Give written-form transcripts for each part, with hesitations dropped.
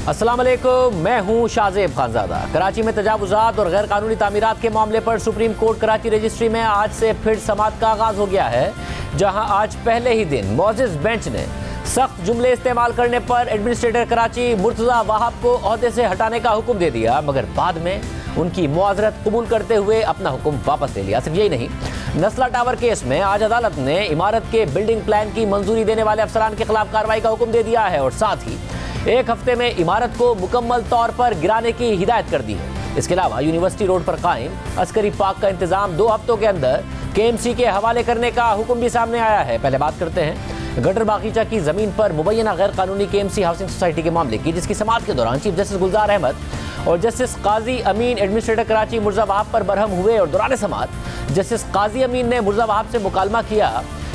अस्सलाम वालेकुम, मैं हूं शाहजेब खानजादा। कराची में तजावुजात और गैर कानूनी तामीरात के मामले पर सुप्रीम कोर्ट कराची रजिस्ट्री में आज से फिर समाअत का आगाज हो गया है, जहां आज पहले ही दिन मोअज़्ज़िज़ बेंच ने सख्त जुमले इस्तेमाल करने पर एडमिनिस्ट्रेटर कराची मुर्तज़ा वहाब को ओहदे से हटाने का हुक्म दे दिया, मगर बाद में उनकी मुआज़रत कबूल करते हुए अपना हुक्म वापस ले लिया। सिर्फ यही नहीं, नस्ला टावर केस में आज अदालत ने इमारत के बिल्डिंग प्लान की मंजूरी देने वाले अफसरान के खिलाफ कार्रवाई का हुक्म दे दिया है और साथ ही 1 हफ्ते में इमारत को मुकम्मल तौर पर गिराने की हिदायत कर दी है। इसके अलावा यूनिवर्सिटी रोड पर कायम अस्करी पार्क का इंतजाम 2 हफ्तों के अंदर KMC के हवाले करने का हुक्म भी सामने आया है। पहले बात करते हैं गटर बागीचा की जमीन पर मुबैना गैर कानूनी KMC हाउसिंग सोसाइटी के मामले की, जिसकी समाअत के दौरान चीफ जस्टिस गुलजार अहमद और जस्टिस काजी अमीन एडमिनिस्ट्रेटर कराची मुर्तज़ा वहाब पर बरहम हुए और दौरान समाअत जस्टिस काजी अमीन ने मुर्तज़ा वहाब से मुकालमा किया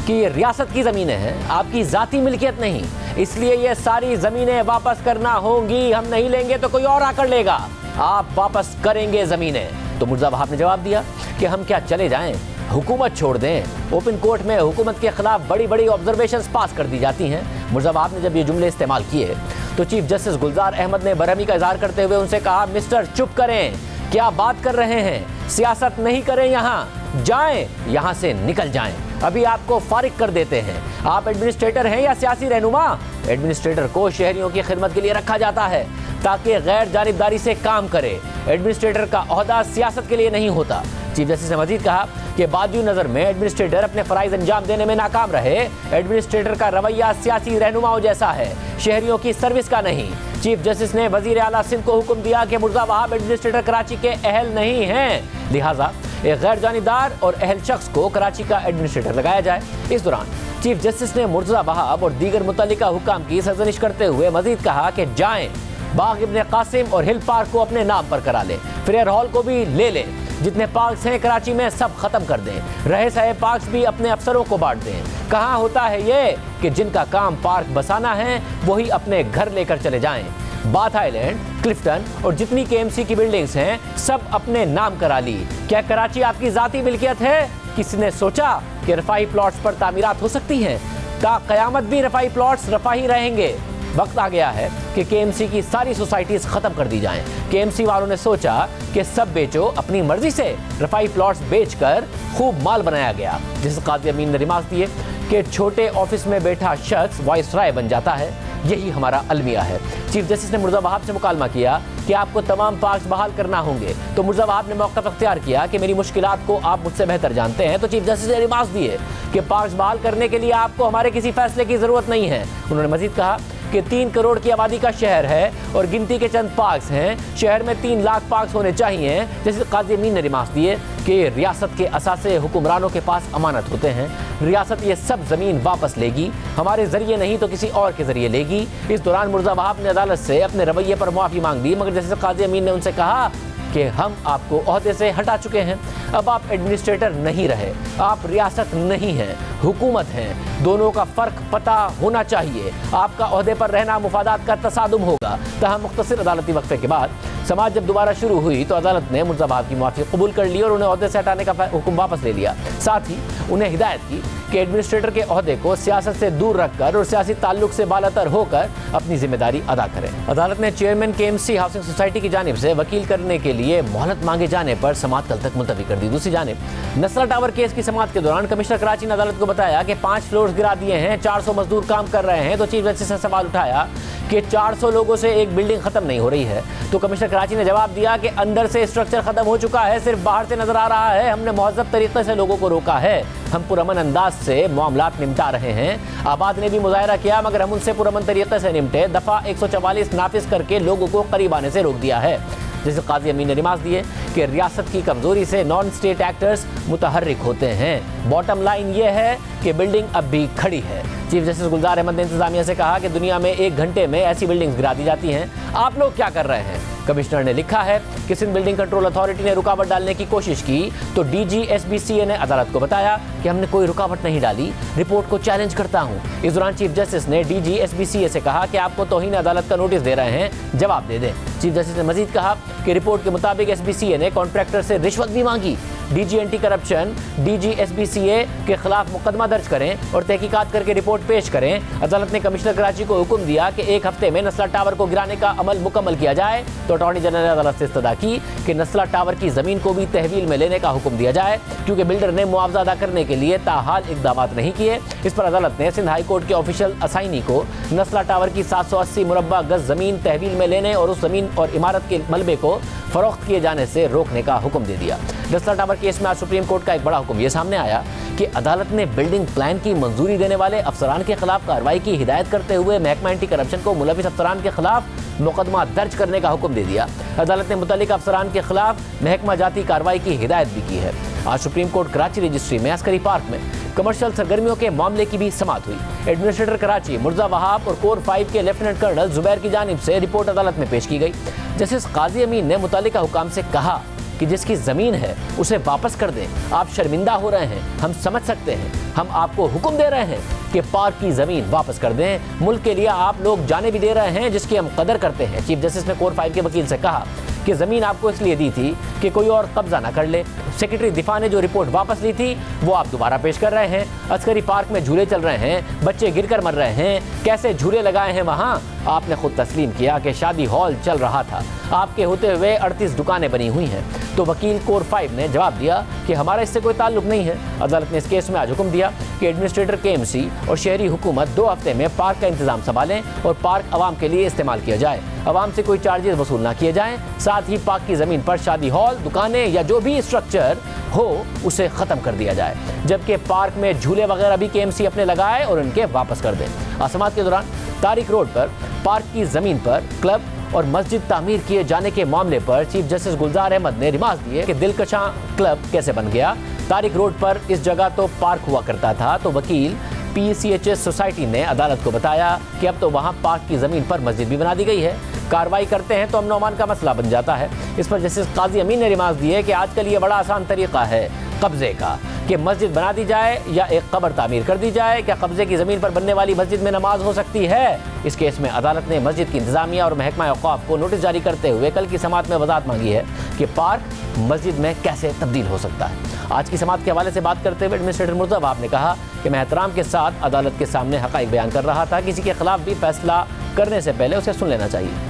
कि ये रियासत की ज़मीनें हैं, आपकी ज़ाती मिल्कियत नहीं, इसलिए ये सारी ज़मीनें वापस करना होंगी, हम नहीं लेंगे तो कोई और आकर लेगा, आप वापस करेंगे ज़मीनें। तो मुर्तज़ा वहाब ने जवाब दिया कि हम क्या चले जाएं, हुकूमत छोड़ दें। ओपन कोर्ट में हुकूमत के खिलाफ बड़ी बड़ी ऑब्जर्वेशंस पास कर दी जाती हैं। मुर्तज़ा वहाब ने जब ये जुमले इस्तेमाल किए तो चीफ जस्टिस गुलजार अहमद ने बरहमी का इजहार करते हुए उनसे कहा, मिस्टर चुप करें, क्या बात कर रहे हैं, सियासत नहीं करें, यहाँ जाएं, यहाँ से निकल जाएं, अभी आपको फारिग कर देते हैं। आप एडमिनिस्ट्रेटर हैं या सियासी रहनुमा? एडमिनिस्ट्रेटर को शहरियों की खिदमत के लिए रखा जाता है ताकि गैर जानिबदारी से काम करे। एडमिनिस्ट्रेटर का ओहदा सियासत के लिए नहीं होता। चीफ जस्टिस ने मजीद कहा कि बादियों नजर में एडमिनिस्ट्रेटर अपने फराइज अंजाम देने में नाकाम रहे। एडमिनिस्ट्रेटर का रवैया सियासी रहनुमाओं जैसा है, शहरियों की सर्विस का नहीं। चीफ जस्टिस ने वजीर आला सिंध को हुक्म दिया कि मुर्तज़ा वहाब एडमिनिस्ट्रेटर कराची के अहल नहीं हैं, लिहाजा एक गैर जानिबदार और अहल शख्स को कराची का एडमिनिस्ट्रेटर लगाया जाए। इस दौरान चीफ जस्टिस ने मुर्तज़ा वहाब और दीगर मुतल्लिका हुक्काम की सरजनिश करते हुए मजीद कहा कि जाएं, बाग इब्ने कासिम और हिल पार्क को अपने नाम पर करा लें, फेयर हॉल को भी ले लें, जितने पार्क्स हैं कराची में सब खत्म कर दें, रहे सहे पार्क्स भी अपने अफसरों को बांट दें। कहाँ होता है ये कि जिनका काम पार्क बसाना है वही अपने घर लेकर चले जाएं। बाथ आइलैंड, क्लिफ्टन और जितनी KMC की बिल्डिंग्स हैं सब अपने नाम करा ली। क्या कराची आपकी जाती मिल्कियत है? किसी ने सोचा कि रफाही प्लॉट्स पर तामीरात हो सकती हैं? ता क़यामत भी रफाही प्लॉट्स रफाही रहेंगे। वक्त आ गया है कि KMC की सारी सोसाइटीज खत्म कर दी जाएं। KMC वालों ने सोचा कि सब बेचो, अपनी मर्जी से रफाही प्लॉट्स बेचकर खूब माल बनाया गया, जिस काजी अमीन ने रिमार्क दिए कि छोटे ऑफिस में बैठा शख्स वाइसराय बन जाता है, यही हमारा अलमिया है। चीफ जस्टिस ने मुर्तज़ा वहाब से मुकालमा किया कि आपको तमाम पार्क्स बहाल करना होंगे, तो मुर्तज़ा वहाब ने मौक़िफ़ अख्तियार किया कि मेरी मुश्किलात को आप मुझसे बेहतर जानते हैं। तो चीफ जस्टिस ने रिमार्क दिए कि पार्क्स बहाल करने के लिए आपको हमारे किसी फैसले की ज़रूरत नहीं है। उन्होंने मजीद कहा कि 3 करोड़ की आबादी का शहर है और गिनती के चंद पार्क्स हैं, शहर में 3 लाख पार्क्स होने चाहिए। जैसे काजी अमीन ने रिमार्क दिए कि रियासत के असासे हुक्मरानों के पास अमानत होते हैं, रियासत ये सब ज़मीन वापस लेगी, हमारे ज़रिए नहीं तो किसी और के ज़रिए लेगी। इस दौरान मुर्तज़ा वहाब ने अदालत से अपने रवैये पर माफ़ी मांग ली, मगर जैसे काजी अमीन ने उनसे कहा कि हम आपको ओहदे से हटा चुके हैं, अब आप एडमिनिस्ट्रेटर नहीं रहे, आप रियासत नहीं हैं, हुकूमत हैं, दोनों का फ़र्क पता होना चाहिए। आपका ओहदे पर रहना मुफादात का तसादुम होगा। तहम मुख्तसर अदालती वक्फे के बाद समाअत जब दोबारा शुरू हुई तो अदालत ने मुर्तज़ा वहाब की माफ़ी कबूल कर ली और उन्हें ओहदे से हटाने का हुक्म वापस ले लिया। साथ ही उन्हें हिदायत की कि एडमिनिस्ट्रेटर के ओहदे को सियासत से दूर रखकर और सियासी ताल्लुक से बालातर होकर अपनी जिम्मेदारी अदा करें। अदालत ने चेयरमैन KMC हाउसिंग सोसाइटी की जानिब से वकील करने के लिए मोहलत मांगे जाने पर समाअत कल तक मुलतवी कर दी। दूसरी जानिब नस्ला टावर केस की समाअत के दौरान कमिश्नर कराची ने अदालत को बताया कि 5 फ्लोर्स गिरा दिए हैं, 400 मजदूर काम कर रहे हैं। तो चीफ जस्टिस ने सवाल उठाया कि 400 लोगों से एक बिल्डिंग खत्म नहीं हो रही है। तो कमिश्नर कराची ने जवाब दिया कि अंदर से स्ट्रक्चर खत्म हो चुका है, सिर्फ बाहर से नजर आ रहा है, हमने महज़ब तरीके से लोगों को रोका है, हम पुरअमन अंदाज से मामलात निपटा रहे हैं। आबाद ने भी मुजाहरा किया मगर हम उनसे पुरअमन तरीके से निपटे, दफ़ा 144 नाफिज करके लोगों को करीब आने से रोक दिया है। जैसे काजी अमीन ने रिमार्क दिए कि रियासत की कमजोरी से नॉन स्टेट एक्टर्स मुतहर्रिक होते हैं। बॉटम लाइन ये है कि बिल्डिंग अब भी खड़ी है। चीफ जस्टिस गुलजार अहमद ने इंतजामिया से कहा कि दुनिया में 1 घंटे में ऐसी बिल्डिंग्स गिरा दी जाती हैं, आप लोग क्या कर रहे हैं? कमिश्नर ने लिखा है कि सिंध बिल्डिंग कंट्रोल अथॉरिटी ने रुकावट डालने की कोशिश की तो DG SBCA ने अदालत को बताया कि हमने कोई रुकावट नहीं डाली, रिपोर्ट को चैलेंज करता हूं। इस दौरान चीफ जस्टिस ने DG SBCA से कहा कि आपको तौहीन अदालत का नोटिस दे रहे हैं, जवाब दे दें। चीफ जस्टिस ने मजीद कहा कि रिपोर्ट के मुताबिक SBCA ने कॉन्ट्रैक्टर से रिश्वत भी मांगी। DG anti corruption DG SBCA के खिलाफ मुकदमा दर्ज करें और तहकीकात करके रिपोर्ट पेश करें। अदालत ने कमिश्नर कराची को हुक्म दिया कि 1 हफ्ते में नस्ला टावर को गिराने का अमल मुकम्मल किया जाए। तो अटॉर्नी जनरल ने अदालत से इस्तदा की कि नस्ला टावर की जमीन को भी तहवील में लेने का हुक्म दिया जाए, क्योंकि बिल्डर ने मुआवजा अदा करने के लिए ताहाल इकदाम नहीं किए। इस पर अदालत ने सिंध हाई कोर्ट के ऑफिशियल असाइनी को नस्ला टावर की 780 मुरब्बा गज जमीन तहवील में लेने और उस जमीन और इमारत के मलबे को फरोख्त किए जाने से रोकने का हुक्म दे दिया। नस्ला टावर केस में आज सुप्रीम कोर्ट का एक बड़ा हुक्म यह सामने आया कि अदालत ने बिल्डिंग प्लान की मंजूरी देने वाले अफसरान के खिलाफ कार्रवाई की हिदायत करते हुए महकमा एंटी करप्शन को मुलविस अफसरान के खिलाफ मुकदमा दर्ज करने का हुक्म दे दिया। अदालत ने मुतल्लिक अफसरान के खिलाफ महकमा जाती कार्रवाई की हिदायत भी की है। आज सुप्रीम कोर्ट कराची रजिस्ट्री में अस्करी पार्क में कमर्शियल सरगर्मियों के मामले की भी समाअत हुई। एडमिनिस्ट्रेटर कराची मुर्जा वहाब और कोर 5 के लेफ्टिनेंट कर्नल जुबैर की जानिब से रिपोर्ट अदालत में पेश की गई। जस्टिस काजी अमीन ने मुतल्लिका हुकाम से कहा कि जिसकी ज़मीन है उसे वापस कर दें। आप शर्मिंदा हो रहे हैं, हम समझ सकते हैं। हम आपको हुक्म दे रहे हैं कि पार्क की ज़मीन वापस कर दें। मुल्क के लिए आप लोग जाने भी दे रहे हैं जिसकी हम कदर करते हैं। चीफ जस्टिस ने कोर 5 के वकील से कहा कि ज़मीन आपको इसलिए दी थी कि कोई और कब्जा ना कर ले। सेक्रेटरी दिफा ने जो रिपोर्ट वापस ली थी वो आप दोबारा पेश कर रहे हैं। अस्करी पार्क में झूले चल रहे हैं, बच्चे गिरकर मर रहे हैं, कैसे झूले लगाए हैं वहाँ आपने खुद तस्लीम किया कि शादी हॉल चल रहा था। आपके होते हुए 38 दुकानें बनी हुई हैं। तो वकील कोर 5 ने जवाब दिया कि हमारा इससे कोई ताल्लुक नहीं है। अदालत ने इस केस में आज हुक्म दिया कि एडमिनिस्ट्रेटर KMC और शहरी हुकूमत 2 हफ्ते में पार्क का इंतजाम संभालें और पार्क आवाम के लिए इस्तेमाल किया जाए। आवाम से कोई चार्जेस वसूल ना किए जाएं। साथ ही पार्क की ज़मीन पर शादी हॉल, दुकानें या जो भी स्ट्रक्चर हो उसे ख़त्म कर दिया जाए, जबकि पार्क में झूले वगैरह भी KMC अपने लगाए और उनके वापस कर दें। असमात के दौरान तारिक रोड पर पार्क की ज़मीन पर क्लब और मस्जिद तामीर किए जाने के मामले पर चीफ जस्टिस गुलजार अहमद ने रिमार्क दिए कि दिलकशां क्लब कैसे बन गया। तारिक रोड पर इस जगह तो पार्क हुआ करता था, तो वकील PCHS सोसाइटी ने अदालत को बताया कि अब तो वहाँ पार्क की ज़मीन पर मस्जिद भी बना दी गई है। कार्रवाई करते हैं तो अमन अमान का मसला बन जाता है। इस पर जस्टिस काजी अमीन ने रिमार्क दिए कि आजकल ये बड़ा आसान तरीका है कब्जे का कि मस्जिद बना दी जाए या एक कब्र तामीर कर दी जाए। क्या कब्जे की ज़मीन पर बनने वाली मस्जिद में नमाज हो सकती है? इस केस में अदालत ने मस्जिद की इंतजामिया और महकमा औक़ाफ़ को नोटिस जारी करते हुए कल की समाअत में वज़ाहत मांगी है कि पार्क मस्जिद में कैसे तब्दील हो सकता है। आज की समाअत के हवाले से बात करते हुए एडमिनिस्ट्रेटर मुर्जा वहाब ने कहा कि मैं एहतराम के साथ अदालत के सामने हक़ाइक़ बयान कर रहा था, किसी के खिलाफ भी फैसला करने से पहले उसे सुन लेना चाहिए।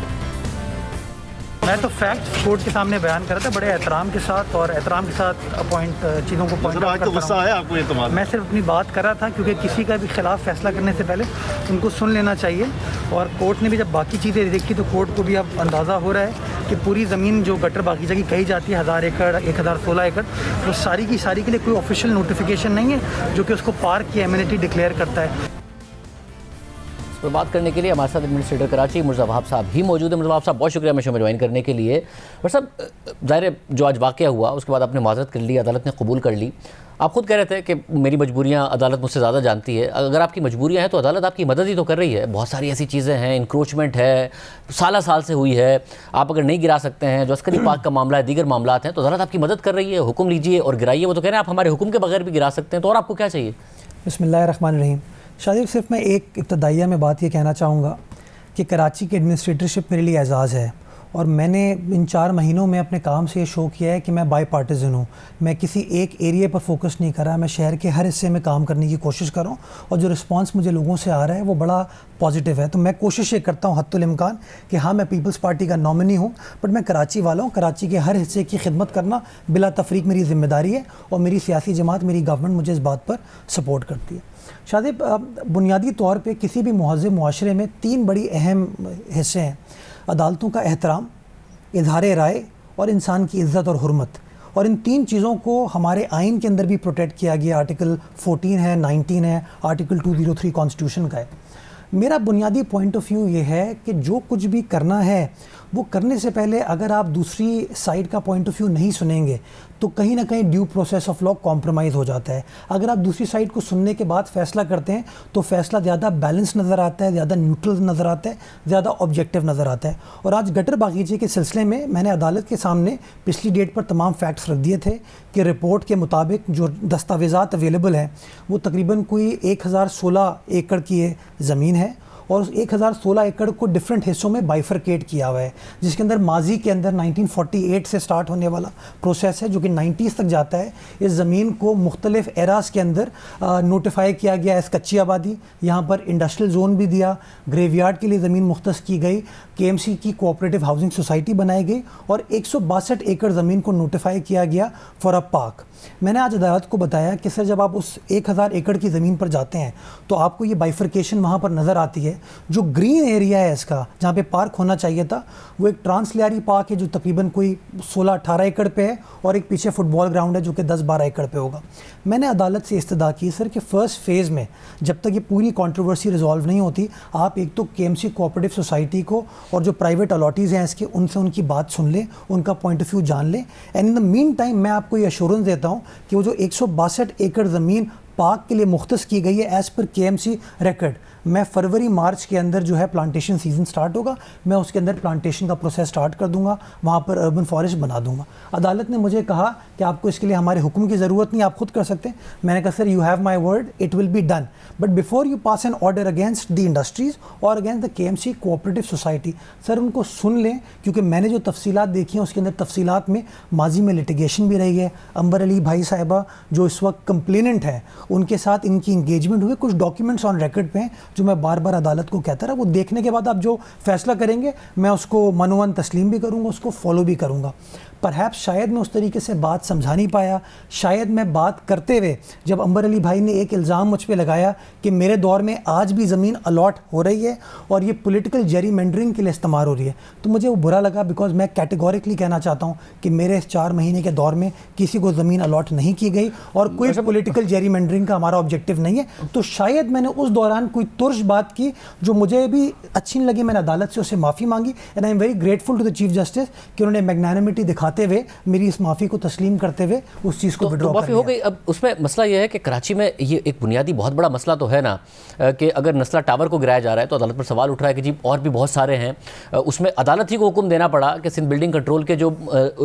मैं तो फैक्ट कोर्ट के सामने बयान कर रहा था बड़े एहतराम के साथ और एहतराम के साथ चीज़ों को पॉइंट आउट करता हूं। मैं सिर्फ अपनी बात कर रहा था क्योंकि किसी का भी खिलाफ फैसला करने से पहले उनको सुन लेना चाहिए। और कोर्ट ने भी जब बाकी चीज़ें देखी तो कोर्ट को भी अब अंदाज़ा हो रहा है कि पूरी ज़मीन जो गटर बागीचा की कही जाती है 1000 एकड़ 1016 एकड़, वो सारी की सारी के लिए कोई ऑफिशियल नोटिफिकेशन नहीं है जो कि उसको पार्क की एमिनिटी डिक्लेयर करता है। पर बात करने के लिए हमारे साथ एडमिनिस्ट्रेटर कराची मुर्जा वहाब साहब ही मौजूद है। मुर्जा वहाब साहब बहुत शुक्रिया हमें शो में ज्वाइन करने के लिए। और सब ज़ाहिर जो आज वाक़या हुआ उसके बाद आपने माज़रत कर ली, अदालत ने कबूल कर ली। आप खुद कह रहे थे कि मेरी मजबूरियाँ अदालत मुझसे ज़्यादा जानती है। अगर आपकी मजबूरियाँ हैं तो अदालत आपकी मदद ही तो कर रही है। बहुत सारी ऐसी चीज़ें हैं, इंक्रोचमेंट है, साल से हुई है। आप अगर नहीं गिरा सकते हैं, जो अस्करी पार्क का मामला है, दीगर मामला हैं, तो अदालत आपकी मदद कर रही है। हुक्म लीजिए और गिराइए। वो तो कह रहे हैं आप हमारे हुक्म के बगैर भी गिरा सकते हैं, तो और आपको क्या चाहिए? बिस्मिल्लाहिर्रहमानिर्रहीम। शादिब, सिर्फ मैं एक इब्तदाइया में बात ये कहना चाहूँगा कि कराची की एडमिनिस्ट्रेटरशिप मेरे लिए एजाज़ है और मैंने इन 4 महीनों में अपने काम से ये शो किया है कि मैं बाई पार्टिज़न हूँ। मैं किसी एक एरिया पर फोकस नहीं कर रहा, मैं शहर के हर हिस्से में काम करने की कोशिश कर रहा हूँ और जो रिस्पांस मुझे लोगों से आ रहा है वो बड़ा पॉजिटिव है। तो मैं कोशिश ये करता हूँ हद्दुल इम्कान कि हाँ, मैं पीपल्स पार्टी का नॉमिनी हूँ, बट मैं कराची वाला हूँ। कराची के हर हिस्से की खिदमत करना बिला तफरीक मेरी ज़िम्मेदारी है और मेरी सियासी जमात, मेरी गवर्नमेंट मुझे इस बात पर सपोर्ट करती है। शादी, बुनियादी तौर पे किसी भी महज़ब मुआशरे में 3 बड़ी अहम हिस्से हैं: अदालतों का एहतराम, इजहार राय और इंसान की इज़्ज़त और हुर्मत। और इन 3 चीज़ों को हमारे आइन के अंदर भी प्रोटेक्ट किया गया। आर्टिकल 14 है, 19 है, आर्टिकल 203 कॉन्स्टिट्यूशन का है। मेरा बुनियादी पॉइंट ऑफ व्यू ये है कि जो कुछ भी करना है वो करने से पहले अगर आप दूसरी साइड का पॉइंट ऑफ व्यू नहीं सुनेंगे तो कहीं ना कहीं due process of law compromise हो जाता है। अगर आप दूसरी साइड को सुनने के बाद फ़ैसला करते हैं तो फ़ैसला ज़्यादा बैलेंस नज़र आता है, ज़्यादा न्यूट्रल नज़र आता है, ज़्यादा ऑब्जेक्टिव नज़र आता है। और आज गटर बागीचे के सिलसिले में मैंने अदालत के सामने पिछली डेट पर तमाम फैक्ट्स रख दिए थे कि रिपोर्ट के मुताबिक जो दस्तावेज़ात अवेलेबल हैं वो तकरीबन कोई 1016 एकड़ की ये ज़मीन है और उस 1016 एकड़ को डिफरेंट हिस्सों में बाइफरकेट किया हुआ है, जिसके अंदर माजी के अंदर 1948 से स्टार्ट होने वाला प्रोसेस है जो कि 90s तक जाता है। इस ज़मीन को मुख्तलिफ एरास के अंदर नोटिफाई किया गया एज कच्ची आबादी, यहाँ पर इंडस्ट्रियल जोन भी दिया, ग्रेवयार्ड के लिए ज़मीन मुख्तस की गई, KMC की कोऑपरेटिव हाउसिंग सोसाइटी बनाई गई और 162 एकड़ ज़मीन को नोटिफाई किया गया फॉर अ पार्क। मैंने आज अदालत को बताया कि सर जब आप उस 1000 एकड़ की ज़मीन पर जाते हैं तो आपको ये बाइफरकेशन वहाँ पर नज़र आती है। जो ग्रीन एरिया है इसका, जहाँ पे पार्क होना चाहिए था, वो एक ट्रांसलियारी पार्क है जो तकरीबन कोई 16-18 एकड़ पे है और एक पीछे फुटबॉल ग्राउंड है जो कि 10-12 एकड़ पे होगा। मैंने अदालत से इस्तदा की सर कि फ़र्स्ट फेज़ में जब तक ये पूरी कंट्रोवर्सी रिजॉल्व नहीं होती, आप एक तो KMC कोऑपरेटिव सोसाइटी को और जो प्राइवेट अलॉटीज़ हैं इसके, उनसे उनकी बात सुन लें, उनका पॉइंट ऑफ व्यू जान लें। And in the mean time मैं आपको ये एश्योरेंस देता हूँ कि वो जो 162 एकड़ ज़मीन पार्क के लिए मुख्तस की गई है एज़ पर KMC रिकॉर्ड, मैं फरवरी मार्च के अंदर जो है प्लांटेशन सीज़न स्टार्ट होगा, मैं उसके अंदर प्लांटेशन का प्रोसेस स्टार्ट कर दूंगा, वहाँ पर अर्बन फॉरेस्ट बना दूंगा। अदालत ने मुझे कहा कि आपको इसके लिए हमारे हुक्म की ज़रूरत नहीं, आप खुद कर सकते हैं। मैंने कहा sir you have my word, it will be done, but before you pass an order against the industries और against the KMC cooperative society, sir उनको सुन लें, क्योंकि मैंने जो तफसीलात देखी हैं उसके अंदर तफसीलात में माजी में लिटिगेशन भी रही है। अंबर अली भाई साहिबा जो इस वक्त कंप्लेनेंट है, उनके साथ इनकी इंगेजमेंट हुई, कुछ डॉक्यूमेंट्स ऑन रिकॉर्ड पे हैं जो मैं बार बार अदालत को कहता रहा। वो देखने के बाद आप जो फैसला करेंगे मैं उसको मनोवन तस्लीम भी करूँगा, उसको फॉलो भी करूँगा। परहैप्स शायद मैं उस तरीके से बात समझा नहीं पाया, शायद मैं बात करते हुए जब अंबर अली भाई ने एक इल्ज़ाम मुझ पे लगाया कि मेरे दौर में आज भी ज़मीन अलॉट हो रही है और ये पॉलिटिकल जेरीमेंडरिंग के लिए इस्तेमाल हो रही है, तो मुझे वो बुरा लगा। बिकॉज मैं कैटेगोरिकली कहना चाहता हूँ कि मेरे इस 4 महीने के दौर में किसी को ज़मीन अलॉट नहीं की गई और कोई पॉलिटिकल जेरीमेंडरिंग का हमारा ऑब्जेक्टिव नहीं है। तो शायद मैंने उस दौरान कोई तुर्श बात की जो मुझे भी अच्छी नहीं लगी, मैंने अदालत से उससे माफ़ी मांगी and I am very grateful to the chief justice कि उन्होंने मैग्नानिमिटी दिखाते हुए मेरी इस माफ़ी को तस्लीम करते हुए उस चीज़ को विड्रॉ माफ़ी हो गई। अब उसमें मसला यह है कि कराची में ये एक बुनियादी बहुत बड़ा मसला तो है ना कि अगर नस्ला टावर को गिराया जा रहा है तो अदालत पर सवाल उठ रहा है कि जी और भी बहुत सारे हैं। उसमें अदालत ही को हुक्म देना पड़ा कि सिंध बिल्डिंग कंट्रोल के जो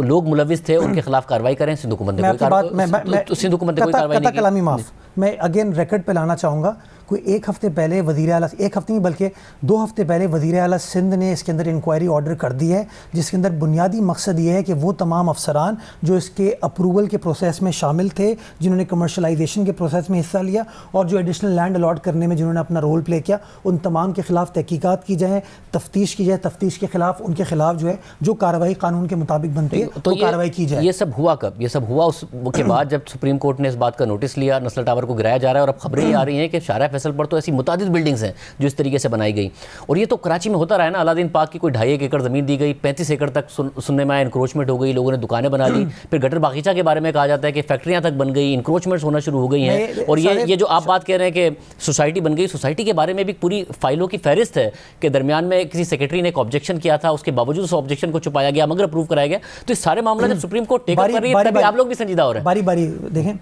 लोग मुलविस थे उनके खिलाफ कार्रवाई करें। सिंध हुकूमत ने कोई कार्रवाई नहीं की। कलामी माफ़ मैं अगेन रिकॉर्ड पे लाना चाहूँगा, कोई एक हफ़्ते पहले वज़ीर आला, एक हफ़्ते नहीं बल्कि 2 हफ़्ते पहले वज़ीर आला सिंध ने इसके अंदर इंक्वायरी ऑर्डर कर दी है, जिसके अंदर बुनियादी मकसद ये है कि वो तमाम अफसरान जो इसके अप्रूवल के प्रोसेस में शामिल थे, जिन्होंने कमर्शलाइजेशन के प्रोसेस में हिस्सा लिया और जो एडिशनल लैंड अलॉट करने में जिन्होंने अपना रोल प्ले किया, उन तमाम के ख़िलाफ़ तहकीकात की जाए, तफ्तीश की जाए, तफ्तीश के ख़िलाफ़ उनके ख़िलाफ़ जो है जो कार्रवाई कानून के मुताबिक बनती है तो कार्रवाई की जाए। ये सब हुआ कब? ये सब हुआ उसके बाद जब सुप्रीम कोर्ट ने इस बात का नोटिस लिया, नस्ला टावर को गिराया जा रहा है और अब खबरें ये आ रही हैं कि शाहरा फैसल पर तो ऐसी मुतादिद बिल्डिंग्स हैं जो इस तरीके से बनाई गई। और ये तो कराची में होता रहा है ना, अलादीन पार्क की कोई 2.5 एकड़ ज़मीन दी गई, 35 एकड़ तक सुनने में आया इंक्रोचमेंट हो गई, लोगों ने दुकानें बना ली, फिर गटर बागीचा के बारे में कहा जाता है कि फैक्ट्रियाँ तक बन गई, इंक्रोचमेंट्स होना शुरू हो गई हैं। और ये जो आप बात कह रहे हैं कि सोसाइटी बन गई, सोसाइटी के बारे में भी पूरी फाइलों की फहरिस्त है कि दरमियान में किसी सेक्रेटरी ने एक ऑब्जेक्शन किया था, उसके बावजूद उस ऑब्जेक्शन को छुपाया गया मगर अप्रूव कराया गया। तो ये सारे मामला जब सुप्रीम कोर्ट टेक अप कर रही है तभी आप लोग भी संजीदा हो रहे हैं। बारी बारी देखें,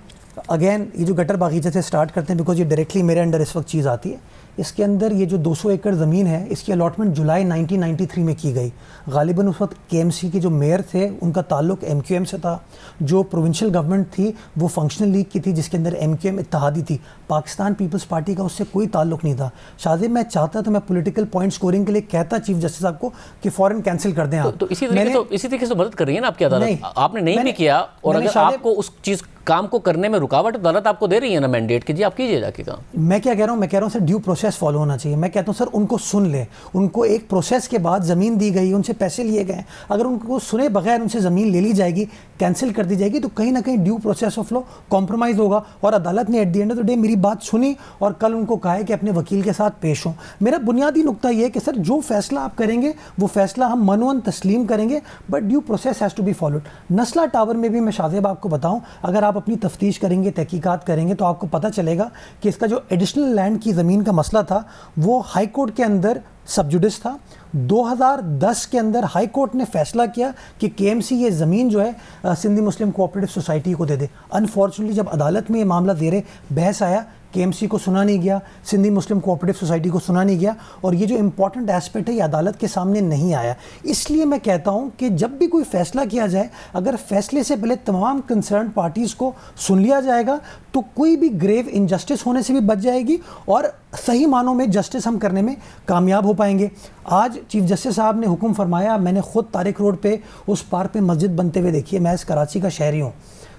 अगेन ये जो गटर बागीचे से स्टार्ट करते हैं बिकॉज ये डायरेक्टली मेरे अंडर इस वक्त चीज़ आती है। इसके अंदर ये जो 200 एकड़ ज़मीन है इसकी अलॉटमेंट जुलाई 1993 में की गई। गालिबन उस वक्त KMC के जो मेयर थे उनका ताल्लुक MQM से था, जो प्रोविंशियल गवर्नमेंट थी वो फंक्शनल लीग की थी जिसके अंदर MQM इत्तेहादी थी, पाकिस्तान पीपल्स पार्टी का उससे कोई ताल्लुक नहीं था। शाहजेब मैं चाहता तो मैं पॉलिटिकल पॉइंट स्कोरिंग के लिए कहता चीफ जस्टिस साहब को कि फ़ौरन कैंसिल कर दें आप। तो इसी तरीके से मदद कर रही है ना आपकी अदालत, आपने नहीं भी किया और अगर आपको उस चीज़ काम को करने में रुकावट अदालत आपको दे रही है ना मैंडेट कि जी आप कीजिए जाके काम। मैं क्या कह रहा हूँ सर ड्यू प्रोसेस फॉलो होना चाहिए। मैं कहता हूँ सर उनको सुन ले, उनको एक प्रोसेस के बाद ज़मीन दी गई, उनसे पैसे लिए गए, अगर उनको सुने बगैर उनसे ज़मीन ले ली जाएगी, कैंसिल कर दी जाएगी तो कहीं ना कहीं due process of law compromise होगा। और अदालत ने at the end of the day मेरी बात सुनी और कल उनको कहा है कि अपने वकील के साथ पेश हों। मेरा बुनियादी नुक्ता ये है कि सर जो फैसला आप करेंगे वो फैसला हम मनवन तस्लीम करेंगे, but due process has to be followed. Nasla tower में भी मैं शाहजेब आपको बताऊँ, अगर आप अपनी तफ्तीश करेंगे, तहकीकात करेंगे तो आपको पता चलेगा कि इसका जो एडिशनल लैंड की ज़मीन का मसला था वो हाई कोर्ट के अंदर सबजुडिस था। 2010 के अंदर हाई कोर्ट ने फैसला किया कि KMC ये ज़मीन जो है सिंधी मुस्लिम कोऑपरेटिव सोसाइटी को दे दे। अनफॉर्चुनेटली जब अदालत में ये मामला ज़ेरे बहस आया, KMC को सुना नहीं गया, सिंधी मुस्लिम कोऑपरेटिव सोसाइटी को सुना नहीं गया, और ये जो इंपॉर्टेंट एस्पेक्ट है ये अदालत के सामने नहीं आया। इसलिए मैं कहता हूँ कि जब भी कोई फैसला किया जाए, अगर फैसले से पहले तमाम कंसर्न पार्टीज़ को सुन लिया जाएगा तो कोई भी ग्रेव इनजस्टिस होने से भी बच जाएगी और सही मानों में जस्टिस हम करने में कामयाब हो पाएंगे। आज चीफ जस्टिस साहब ने हुक्म फरमाया, मैंने खुद तारिक रोड पे उस पार्क पे मस्जिद बनते हुए देखी है। मैं इस कराची का शहरी हूँ,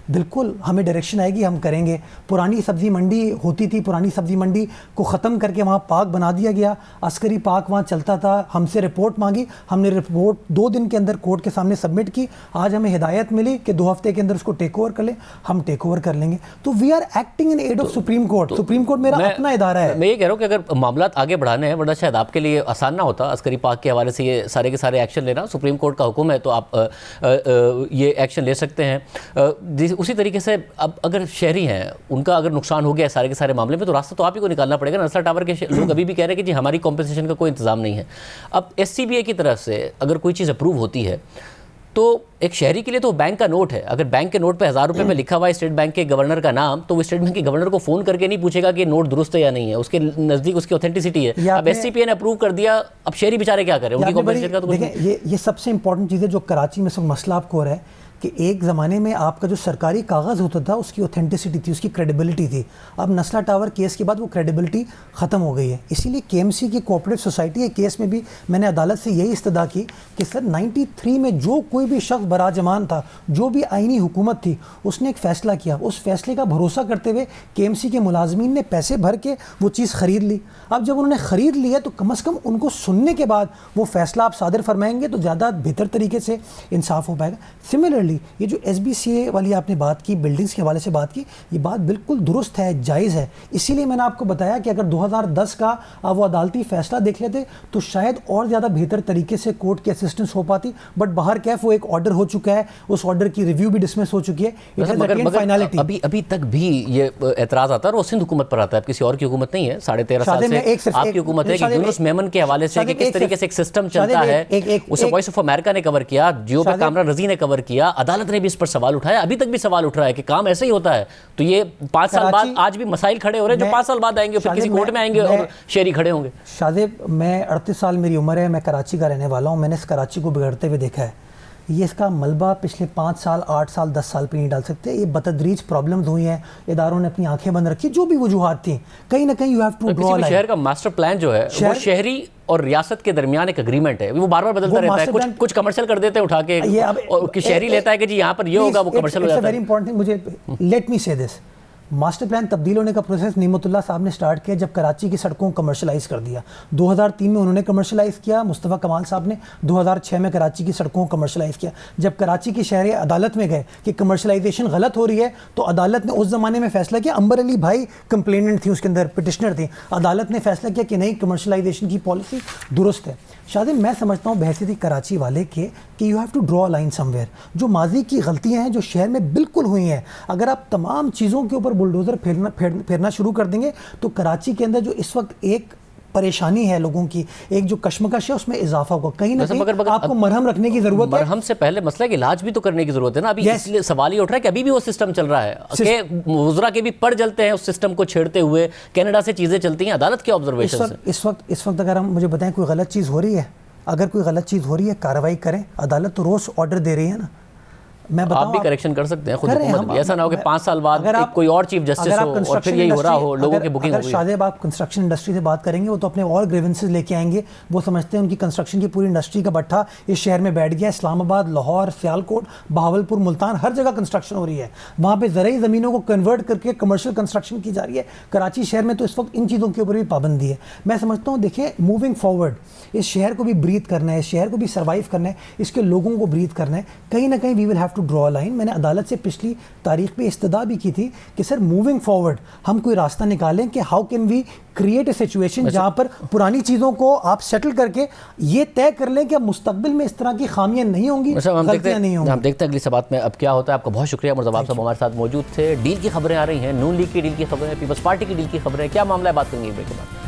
बिल्कुल हमें डायरेक्शन आएगी हम करेंगे। पुरानी सब्ज़ी मंडी होती थी, पुरानी सब्ज़ी मंडी को ख़त्म करके वहाँ पार्क बना दिया गया, अस्करी पार्क वहाँ चलता था। हमसे रिपोर्ट मांगी, हमने रिपोर्ट 2 दिन के अंदर कोर्ट के सामने सबमिट की। आज हमें हिदायत मिली कि 2 हफ्ते के अंदर उसको टेक ओवर कर लें, हम टेक ओवर कर लेंगे। तो we are acting in aid of supreme court. Supreme court मेरा अपना इदारा है। मैं ये कह रहा हूँ कि अगर मामला आगे बढ़ाने हैं, वरना शायद आपके लिए आसान ना होता अस्करी पार्क के हवाले से ये सारे के सारे एक्शन लेना। सुप्रीम कोर्ट का हुक्म है तो आप ये एक्शन ले सकते हैं। उसी तरीके से अब अगर शहरी हैं, उनका अगर नुकसान हो गया सारे के सारे मामले में, तो रास्ता तो आप ही को निकालना पड़ेगा। नस्ला टावर के लोग अभी भी कह रहे हैं कि जी हमारी कॉम्पनसेशन का कोई इंतजाम नहीं है। अब SCBA की तरफ से अगर कोई चीज़ अप्रूव होती है तो एक शहरी के लिए तो बैंक का नोट है। अगर बैंक के नोट पे 1000 रुपये में लिखा हुआ है स्टेट बैंक के गवर्नर का नाम, तो वो स्टेट बैंक के गवर्नर को फ़ोन करके नहीं पूछेगा कि नोट दुरुस्त है या नहीं है, उसके नज़दीक उसकी ऑथेंटिसिटी है। अब SCPA ने अप्रूव कर दिया, अब शहरी बेचारे क्या करें, उनकी कॉम्पनसेशन का तो देखिए ये सबसे इंपॉर्टेंट चीज़ है जो कराची में सब मसला आपको हो रहा है कि एक ज़माने में आपका जो सरकारी कागज़ होता था उसकी ऑथेंटिसिटी थी, उसकी क्रेडिबिलिटी थी। अब नस्ला टावर केस के बाद वो क्रेडिबिलिटी ख़त्म हो गई है। इसीलिए KMC की कोऑपरेटिव सोसाइटी के केस में भी मैंने अदालत से यही इस्तदा की कि सर 93 में जो कोई भी शख्स बराजमान था, जो भी आइनी हुकूमत थी, उसने एक फ़ैसला किया। उस फैसले का भरोसा करते हुए KMC के मुलाजमीन ने पैसे भर के वो चीज़ ख़रीद ली। अब जब उन्होंने ख़रीद लिया तो कम अज़ कम उनको सुनने के बाद वो फ़ैसला आप सादर फरमाएंगे तो ज़्यादा बेहतर तरीके से इंसाफ हो पाएगा। सिमिलरली ये जो SBCA वाली आपने बात की, बिल्डिंग्स के हवाले से बात की, ये बात बिल्कुल दुरुस्त है, जायज़ है। इसीलिए मैंने आपको बताया कि अगर 2010 का वो अदालती फ़ैसला देख लेते तो शायद और ज़्यादा बेहतर तरीके से कोर्ट की असिस्टेंस हो पाती। बट बाहर कैफ वो एक ऑर्डर हो चुका है, उस ऑर्डर की रिव्यू भी डिसमिस हो चुकी है। अभी तक भी ये एतराज़ आता है और वो सिंध हुकूमत पर आता है, किसी और की हुकूमत नहीं है। 13.5 साल से आपकी हुकूमत है कि यूनुस मेमन के हवाले से किस तरीके से एक सिस्टम चलता है, उसे वॉइस ऑफ अमेरिका ने कवर किया, जियो पे कामरान रज़ी ने कवर किया, अदालत ने भी इस पर सवाल उठाया, अभी तक भी सवाल उठ रहा है कि काम ऐसे ही होता है। तो ये 5 साल बाद आज भी मसाइल खड़े हो रहे हैं जो 5 साल बाद आएंगे, फिर किसी कोर्ट में आएंगे और शहरी खड़े होंगे। शादेब, मैं 38 साल मेरी उम्र है, मैं कराची का रहने वाला हूँ। मैंने इस कराची को बिगड़ते हुए देखा है। ये इसका मलबा पिछले 5 साल, 8 साल, 10 साल पे नहीं डाल सकते। ये बतदरीज प्रॉब्लम्स हुई हैं, इदारों ने अपनी आंखें बंद रखी, जो भी वजूहात थी, कहीं ना कहीं you have to draw line. शहर का मास्टर प्लान जो है वो शहरी और रियासत के दरमियान एक एग्रीमेंट है, वो बार बार बदलता रहता है। कुछ कमर्शियल कर देते हैं उठा के, और शहरी लेता है कि जी यहाँ पर ये होगा, वो कमर्शियल हो जाता है। वेरी इंपॉर्टेंट, मुझे लेट मी से दिस, मास्टर प्लान तब्दील होने का प्रोसेस निमतुल्लाह साहब ने स्टार्ट किया जब कराची की सड़कों को कमर्शलाइज़ कर दिया। 2003 में उन्होंने कमर्शलाइज़ किया, मुस्तफ़ा कमाल साहब ने 2006 में कराची की सड़कों को कमर्शलाइज़ किया। जब कराची के शहरी अदालत में गए कि कमर्शलाइजेशन गलत हो रही है, तो अदालत ने उस ज़माने में फ़ैसला किया, अंबर अली भाई कंप्लेनेंट थी, उसके अंदर पिटिशनर थी, अदालत ने फ़ैसला किया कि नहीं, कमर्शलाइजेशन की पॉलिसी दुरुस्त है। शादिब, मैं समझता हूँ बहसीती कराची वाले के कि you have to draw line somewhere. जो माजी की गलतियाँ हैं जो शहर में बिल्कुल हुई हैं, अगर आप तमाम चीज़ों के ऊपर बुलडोज़र फेरना शुरू कर देंगे तो कराची के अंदर जो इस वक्त एक परेशानी है लोगों की, एक जो कश्मकश है, उसमें इजाफा होगा। कहीं ना कहीं आपको मरहम रखने की जरूरत है। मरहम से पहले मसला है कि इलाज भी तो करने की जरूरत है ना। अभी इसलिए सवाल ये उठ रहा है कि अभी भी वो सिस्टम चल रहा है कि वज़रा के भी पड़ जलते हैं उस सिस्टम को छेड़ते हुए। कनाडा से चीज़ें चलती हैं, अदालत के ऑब्जर्वेशन से। इस वक्त अगर हम मुझे बताएं कोई गलत चीज़ हो रही है, अगर कोई गलत चीज़ हो रही है कार्रवाई करें। अदालत तो रोज़ ऑर्डर दे रही है ना। मैं आप भी करेक्शन कर सकते हैं खुद हुकूमत भी। ऐसा ना हो कि 5 साल बाद कोई और चीफ जस्टिस हो और फिर यही हो रहा हो, लोगों की बुकिंग हो गई। शादेब, आप कंस्ट्रक्शन इंडस्ट्री से बात करेंगे, वो तो अपने और ग्रीवेंसेस लेके आएंगे। वो समझते हैं उनकी कंस्ट्रक्शन की पूरी इंडस्ट्री का भट्ठा इस शहर में बैठ गया। इस्लामाबाद, लाहौर, सियालकोट, बहावलपुर, मुल्तान, हर जगह कंस्ट्रक्शन हो रही है। वहाँ पे ज़रूरी ज़मीनों को कन्वर्ट करके कमर्शियल कंस्ट्रक्शन की जा रही है। कराची शहर में तो इस वक्त इन चीज़ों के ऊपर भी पाबंदी है। मैं समझता हूँ, देखिए, मूविंग फॉरवर्ड इस शहर को भी ब्रीथ करना है, इस शहर को भी सर्वाइव करना है, इसके लोगों को ब्रीथ करना है। कहीं ना कहीं we will have to draw line. मैंने अदालत से पिछली तारीख पे इस्तदा भी की थी कि सर मूविंग फॉरवर्ड हम कोई रास्ता निकालें कि how can we create a situation जहां पर पुरानी चीज़ों को आप सेटल करके ये तय कर लें कि अब मुस्तकबिल में इस तरह की खामियां नहीं होंगी, गलतियां नहीं होंगी। हम देखते हैं अगली सबात में अब क्या होता है। आपका बहुत शुक्रिया मुर्तज़ा साहब हमारे साथ मौजूद थे। डील की खबरें आ रही हैं, नून लीग की डील की खबरें, पीपल्स पार्टी की डील की खबरें, क्या मामला है, बात करेंगे ब्रेक के बाद।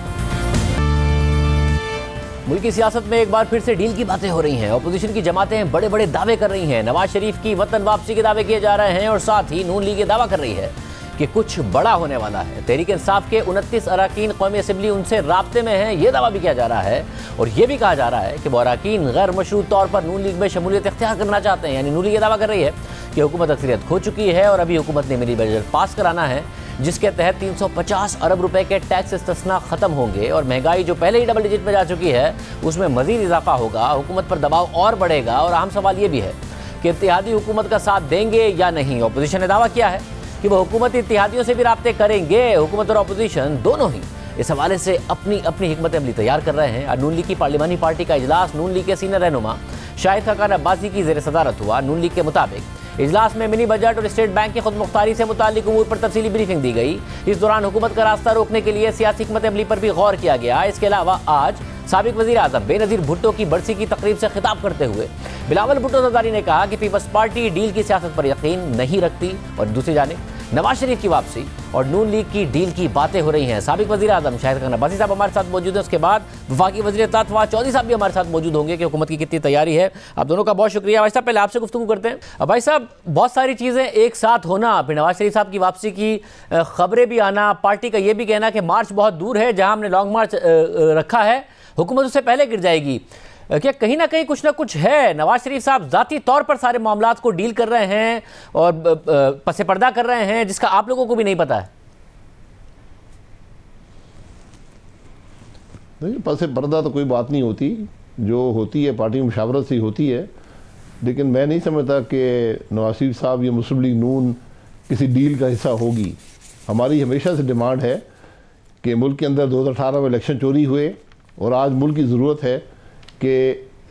मुल्क की सियासत में एक बार फिर से डील की बातें हो रही हैं। अपोजिशन की जमातें बड़े बड़े दावे कर रही हैं। नवाज शरीफ की वतन वापसी के दावे किए जा रहे हैं और साथ ही नून लीग ये दावा कर रही है कि कुछ बड़ा होने वाला है। तहरीक इंसाफ के 29 अरकान कौमी असम्बली उनसे राब्ते में हैं, ये दावा भी किया जा रहा है और ये भी कहा जा रहा है कि वो अरकान गैर मशरूत तौर पर नून लीग में शमूलियत इख्तियार करना चाहते हैं। यानी नून लीग ये दावा कर रही है कि हुकूमत अक्सरियत खो चुकी है और अभी हुकूमत ने मिनी बजट पास कराना है जिसके तहत 350 अरब रुपए के टैक्स इस्तिस्ना खत्म होंगे और महंगाई जो पहले ही डबल डिजिट में जा चुकी है उसमें मजीद इजाफा होगा, हुकूमत पर दबाव और बढ़ेगा। और अहम सवाल ये भी है कि इत्तेहादी हुकूमत का साथ देंगे या नहीं। अपोजिशन ने दावा किया है कि वो हुकूमती इत्तेहादियों से भी राब्ते करेंगे। हुकूमत और अपोजिशन दोनों ही इस हवाले से अपनी अपनी हिकमत अमली तैयार कर रहे हैं। नून लीग की पार्लिमानी पार्टी का इजलास नून लीग के सीनियर रहनुमा शाहिद खाकान अब्बासी की ज़ेर सदारत हुआ। नून लीग के मुताबिक इजलास में मिनी बजट और स्टेट बैंक की खुद मुख्तारी से मुताल्लिक उमूर पर तफसीली ब्रीफिंग दी गई। इस दौरान हुकूमत का रास्ता रोकने के लिए सियासी हिकमत अमली पर भी गौर किया गया। इसके अलावा आज साबिक वज़ीर आज़म बेनज़ीर भुट्टो की बरसी की तकरीब से खिताब करते हुए बिलावल भुट्टो ज़रदारी ने कहा कि पीपल्स पार्टी डील की सियासत पर यकीन नहीं रखती और दूसरी जानिब नवाज शरीफ की वापसी और नून लीग की डील की बातें हो रही हैं। साबिक वज़ीर आज़म शाहिद खाकान अब्बासी साहब हमारे साथ मौजूद हैं। उसके बाद वफाकी वज़ीर इत्तेलात फवाद चौधरी साहब भी हमारे साथ मौजूद होंगे कि हुकूमत की कितनी तैयारी है। आप दोनों का बहुत शुक्रिया। भाई साहब पहले आपसे गुफ्तगू करते हैं। भाई साहब बहुत सारी चीज़ें एक साथ होना, फिर नवाज शरीफ साहब की वापसी की खबरें भी आना, पार्टी का ये भी कहना कि मार्च बहुत दूर है, जहाँ हमने लॉन्ग मार्च रखा है हुकूमत उससे पहले गिर जाएगी। क्या कहीं ना कहीं कुछ ना कुछ है? नवाज शरीफ साहब ज़ाती तौर पर सारे मामलात को डील कर रहे हैं और पसे पर्दा कर रहे हैं जिसका आप लोगों को भी नहीं पता है। नहीं, पसे पर्दा तो कोई बात नहीं होती, जो होती है पार्टी मुशावरत से ही होती है। लेकिन मैं नहीं समझता कि नवाज शरीफ साहब या मुस्लिम लीग नून किसी डील का हिस्सा होगी। हमारी हमेशा से डिमांड है कि मुल्क के अंदर 2018 में इलेक्शन चोरी हुए और आज मुल्क की ज़रूरत है कि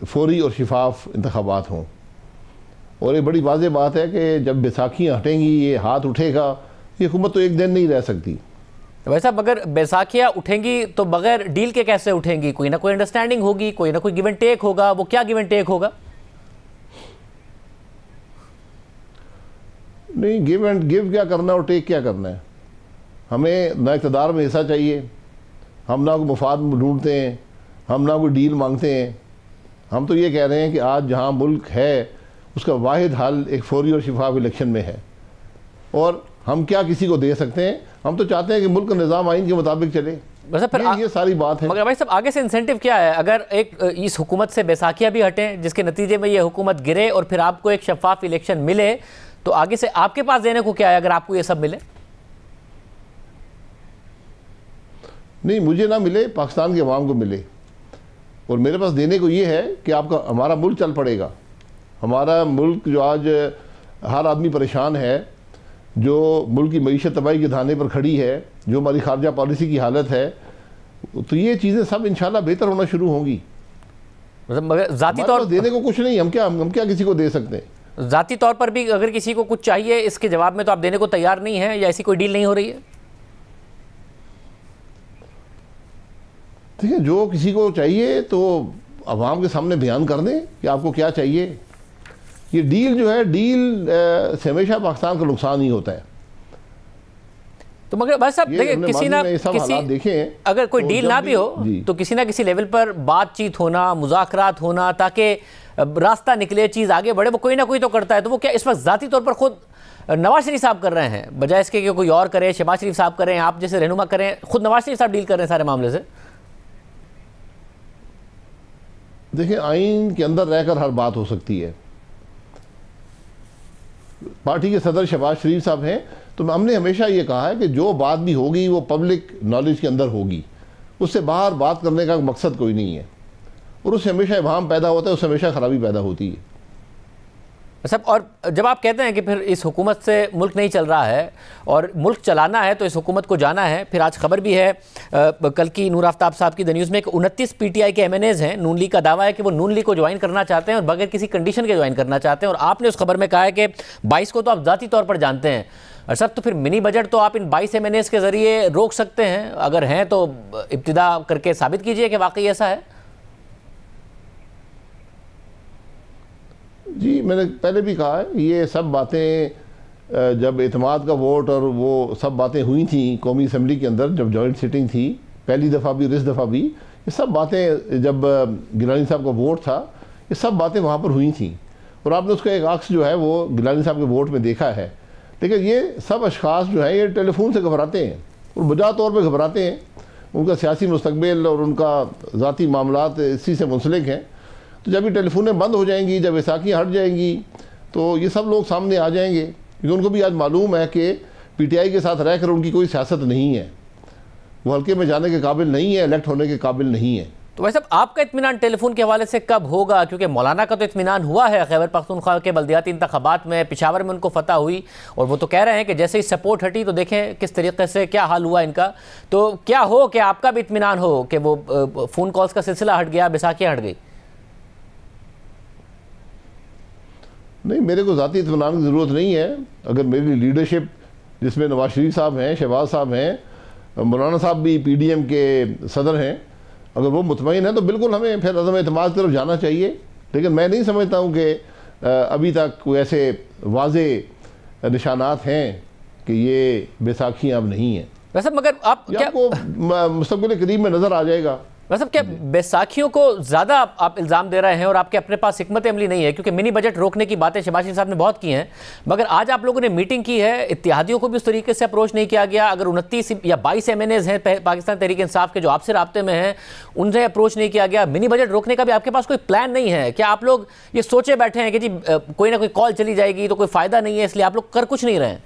फौरी और शिफाफ इंतखाबात हों। और ये बड़ी वाज़ेह बात है कि जब बैसाखियाँ हटेंगी, ये हाथ उठेगा, ये हुकूमत तो एक दिन नहीं रह सकती। वैसा अगर बैसाखियाँ उठेंगी तो बगैर डील के कैसे उठेंगी? कोई ना कोई अंडरस्टैंडिंग होगी, कोई ना कोई गिव एंड टेक होगा। वो क्या गिव एंड टेक होगा? नहीं, गिव क्या करना और टेक क्या करना है? हमें ना इक़्तिदार में हिस्सा चाहिए, हम ना कोई मुफाद ढूंढते हैं, हम ना कोई डील मांगते हैं। हम तो ये कह रहे हैं कि आज जहाँ मुल्क है उसका वाहिद हल एक फौरी और शिफाफ इलेक्शन में है। और हम क्या किसी को दे सकते हैं? हम तो चाहते हैं कि मुल्क का निज़ाम आइन के मुताबिक चले। फिर ये सारी बात है। मगर भाई साहब आगे से इंसेंटिव क्या है? अगर एक इस हुकूमत से बैसाखियाँ भी हटें जिसके नतीजे में ये हुकूमत गिरे और फिर आपको एक शफाफ इलेक्शन मिले, तो आगे से आपके पास देने को क्या है अगर आपको ये सब मिले? नहीं, मुझे ना मिले, पाकिस्तान के अवाम को मिले। और मेरे पास देने को ये है कि आपका हमारा मुल्क चल पड़ेगा। हमारा मुल्क जो आज हर आदमी परेशान है, जो मुल्क की मईशत तबाही के धाने पर खड़ी है, जो हमारी खारजा पॉलिसी की हालत है, तो ये चीज़ें सब इंशाल्लाह बेहतर होना शुरू होंगी। मगर ज़ाती तौर पर देने को कुछ नहीं, हम क्या किसी को दे सकते हैं? ज़ाती तौर पर भी अगर किसी को कुछ चाहिए इसके जवाब में तो आप देने को तैयार नहीं है, या ऐसी कोई डील नहीं हो रही है? ठीक है, जो किसी को चाहिए तो अवाम के सामने बयान कर दें कि आपको क्या चाहिए। ये डील जो है, डील से हमेशा पाकिस्तान का नुकसान ही होता है। तो मगर बस साहब देखिए, किसी ना किसी अगर कोई डील ना भी हो तो किसी ना किसी लेवल पर बातचीत होना, मुज़ाकरात होना, ताकि रास्ता निकले, चीज़ आगे बढ़े, वो कोई ना कोई तो करता है। तो वो क्या इस वक्त ज़ाती तौर पर खुद नवाज शरीफ साहब कर रहे हैं बजाय इसके कि कोई और करे, शहबाज शरीफ साहब करें, आप जैसे रहनुमा करें, खुद नवाज शरीफ साहब डील कर रहे हैं सारे मामले से? देखिए, आइन के अंदर रहकर हर बात हो सकती है। पार्टी के सदर शहबाज शरीफ साहब हैं, तो हमने हमेशा ये कहा है कि जो बात भी होगी वो पब्लिक नॉलेज के अंदर होगी, उससे बाहर बात करने का मकसद कोई नहीं है। और उससे हमेशा इबाहम पैदा होता है, उससे हमेशा खराबी पैदा होती है। सब और जब आप कहते हैं कि फिर इस हुकूमत से मुल्क नहीं चल रहा है और मुल्क चलाना है तो इस हुकूमत को जाना है, फिर आज खबर भी है कल की नूर आफ्ताब साहब की द न्यूज़ में कि 29 पीटीआई के एमएनएज हैं, नून लीग का दावा है कि वो नून लीग को ज्वाइन करना चाहते हैं और बगैर किसी कंडीशन के ज्वाइन करना चाहते हैं। और आपने उस खबर में कहा है कि 22 को तो आप ज़ाती तौर पर जानते हैं। और सब तो फिर मिनी बजट तो आप इन 22 एमएनएज के ज़रिए रोक सकते हैं, अगर हैं तो इब्तिदा करके साबित कीजिए कि वाकई ऐसा है। जी, मैंने पहले भी कहा है, ये सब बातें जब एतमाद का वोट और वो सब बातें हुई थी कौमी असम्बली के अंदर, जब जॉइंट सिटिंग थी पहली दफ़ा भी और इस दफ़ा भी, ये सब बातें जब गिलानी साहब का वोट था, ये सब बातें वहाँ पर हुई थी। और आपने उसका एक अक्स जो है वो गिलानी साहब के वोट में देखा है। लेकिन ये सब अशखास जो हैं ये टेलीफोन से घबराते हैं और बजा तौर पर घबराते हैं। उनका सियासी मुस्तकबिल और उनका ज़ाती मामलात इसी से मुंसलिक हैं। तो जब ये टेलीफोनें बंद हो जाएंगी, जब वैसाखियाँ हट जाएंगी, तो ये सब लोग सामने आ जाएंगे, क्योंकि उनको भी आज मालूम है कि PTI के साथ रहकर उनकी कोई सियासत नहीं है, वो हल्के में जाने के काबिल नहीं है, इलेक्ट होने के काबिल नहीं है। तो वैसे आपका इत्मीनान टेलीफोन के हवाले से कब होगा? क्योंकि मौलाना का तो इत्मीनान हुआ है खैबर पख्तूनख्वा के बल्दियाती इंतखाबात में, पिशावर में उनको फतह हुई और वो तो कह रहे हैं कि जैसे ही सपोर्ट हटी तो देखें किस तरीके से क्या हाल हुआ इनका। तो क्या हो कि आपका भी इत्मीनान हो कि वो फ़ोन कॉल्स का सिलसिला हट गया, बैसाखियाँ हट गई? नहीं, मेरे को ज़ाती इत्मीनान की ज़रूरत नहीं है। अगर मेरी लीडरशिप जिसमें नवाज शरीफ साहब हैं, शहबाज साहब हैं, मौलाना साहब भी PDM के सदर हैं, अगर वो मुतमईन है तो बिल्कुल हमें फिर अदम एतमाद की तरफ जाना चाहिए। लेकिन मैं नहीं समझता हूँ कि अभी तक कोई ऐसे वाज़े निशानात हैं कि ये बैसाखियाँ अब नहीं हैं। वैसे मगर आपको मुस्तक़बिल करीब में नज़र आ जाएगा। वैसे क्या बैसाखियों को ज़्यादा आप इल्ज़ाम दे रहे हैं और आपके अपने पास हिकमत अमली नहीं है? क्योंकि मिनी बजट रोकने की बातें शहबाज शरीफ साहब ने बहुत की हैं, मगर आज आप लोगों ने मीटिंग की है, इत्तेहादियों को भी उस तरीके से अप्रोच नहीं किया गया। अगर 29 या 22 MNAs हैं पाकिस्तान तहरीक इंसाफ के जो आपसे राब्ते में हैं, उनसे अप्रोच नहीं किया गया। मिनी बजट रोकने का भी आपके पास कोई प्लान नहीं है? क्या आप लोग ये सोचे बैठे हैं कि जी कोई ना कोई कॉल चली जाएगी तो कोई फ़ायदा नहीं है, इसलिए आप लोग कर कुछ नहीं रहे हैं?